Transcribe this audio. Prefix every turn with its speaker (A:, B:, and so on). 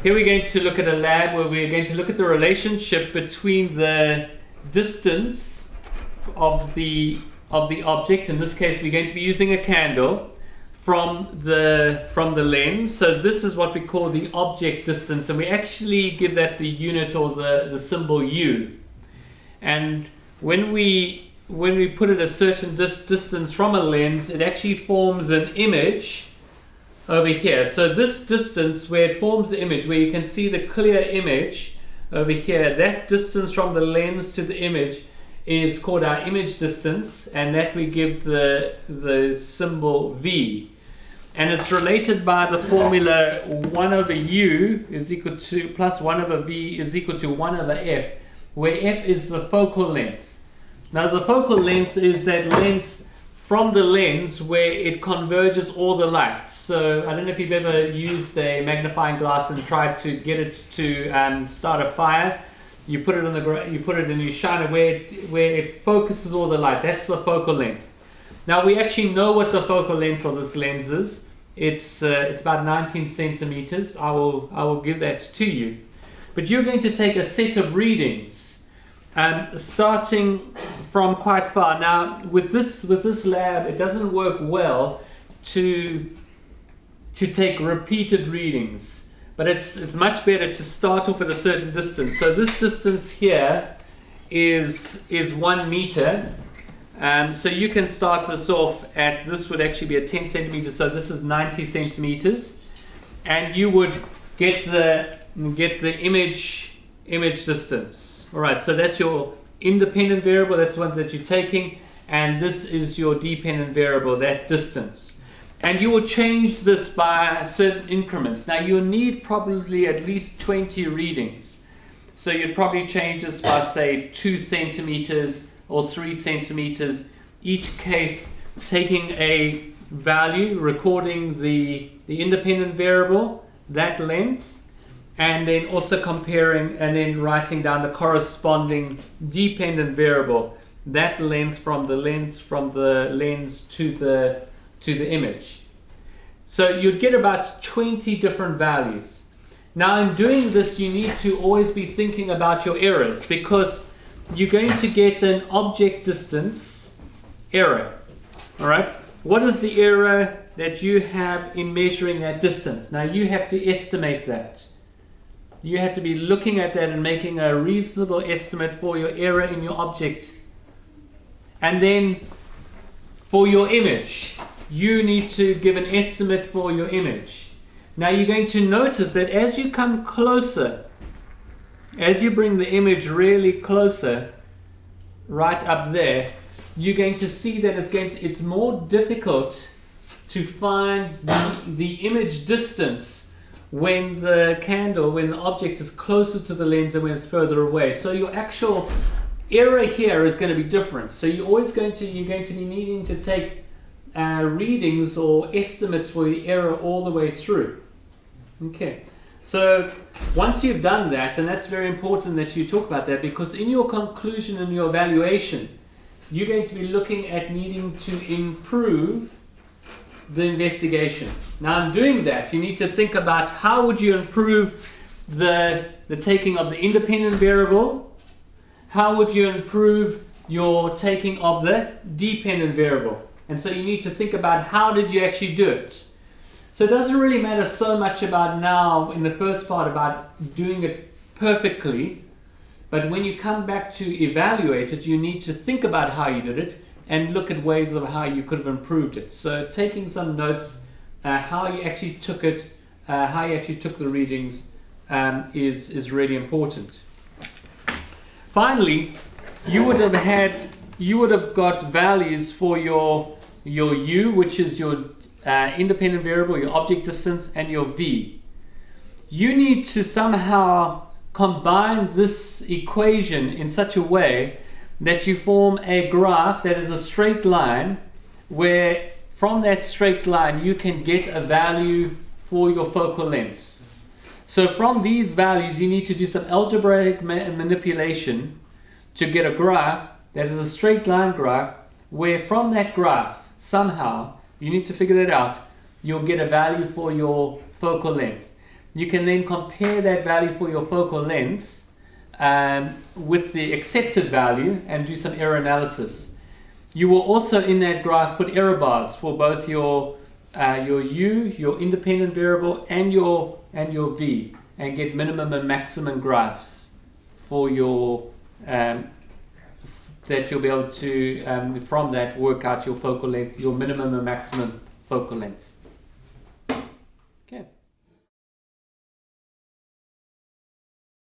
A: here we're going to look at a lab where we're going to look at the relationship between the distance of the object. In this case, we're going to be using a candle from the lens. So this is what we call the object distance, and we actually give that the unit or the symbol U. And when we put it a certain distance from a lens, it actually forms an image over here. So this distance where it forms the image, where you can see the clear image over here, that distance from the lens to the image is called our image distance, and that we give the symbol V. And it's related by the formula 1 over U is equal to plus 1 over V is equal to 1 over F, where F is the focal length. Now the focal length is that length from the lens where it converges all the light. So I don't know if you've ever used a magnifying glass and tried to get it to start a fire. You put it on you put it and you shine it where it focuses all the light. That's the focal length. Now we actually know what the focal length of this lens is. It's about 19 centimeters. I will give that to you. But you're going to take a set of readings. Starting from quite far. Now with this lab, it doesn't work well to take repeated readings, but it's much better to start off at a certain distance. So this distance here is 1 meter. So you can start this off at, this would actually be at 10 centimeters, so this is 90 centimeters, and you would get the image distance. All right, so that's your independent variable, that's the ones that you're taking, and this is your dependent variable, that distance. And you will change this by certain increments. Now you'll need probably at least 20 readings. So you'd probably change this by, say, 2 centimeters or 3 centimeters, each case taking a value, recording the independent variable, that length, and then also comparing and then writing down the corresponding dependent variable, that length from the lens to the image. So you'd get about 20 different values. Now in doing this, you need to always be thinking about your errors, because you're going to get an object distance error. All right, what is the error that you have in measuring that distance? Now you have to estimate that. You have to be looking at that and making a reasonable estimate for your error in your object. And then for your image, you need to give an estimate for your image. Now you're going to notice that as you come closer, as you bring the image really closer, right up there, you're going to see that it's more difficult to find the image distance when the object is closer to the lens and when it's further away. So your actual error here is going to be different. So you're going to be needing to take readings or estimates for the error all the way through. Okay. So once you've done that, and that's very important that you talk about that, because in your conclusion and your evaluation, you're going to be looking at needing to improve the investigation. Now in doing that, you need to think about how would you improve the taking of the independent variable, how would you improve your taking of the dependent variable. And so you need to think about how did you actually do it. So it doesn't really matter so much about now in the first part about doing it perfectly, but when you come back to evaluate it, you need to think about how you did it and look at ways of how you could have improved it. So taking some notes, how you actually took it, how you actually took the readings is really important. Finally, you would have got values for your U, which is your independent variable, your object distance, and your V. You need to somehow combine this equation in such a way that you form a graph that is a straight line, where from that straight line you can get a value for your focal length. So from these values you need to do some algebraic manipulation to get a graph that is a straight line graph, where from that graph somehow you need to figure that out, you'll get a value for your focal length. you can then compare that value for your focal length with the accepted value and do some error analysis. You will also in that graph put error bars for both your U, your independent variable, and your V, and get minimum and maximum graphs for your that you'll be able to from that work out your focal length, your minimum and maximum focal lengths. Okay.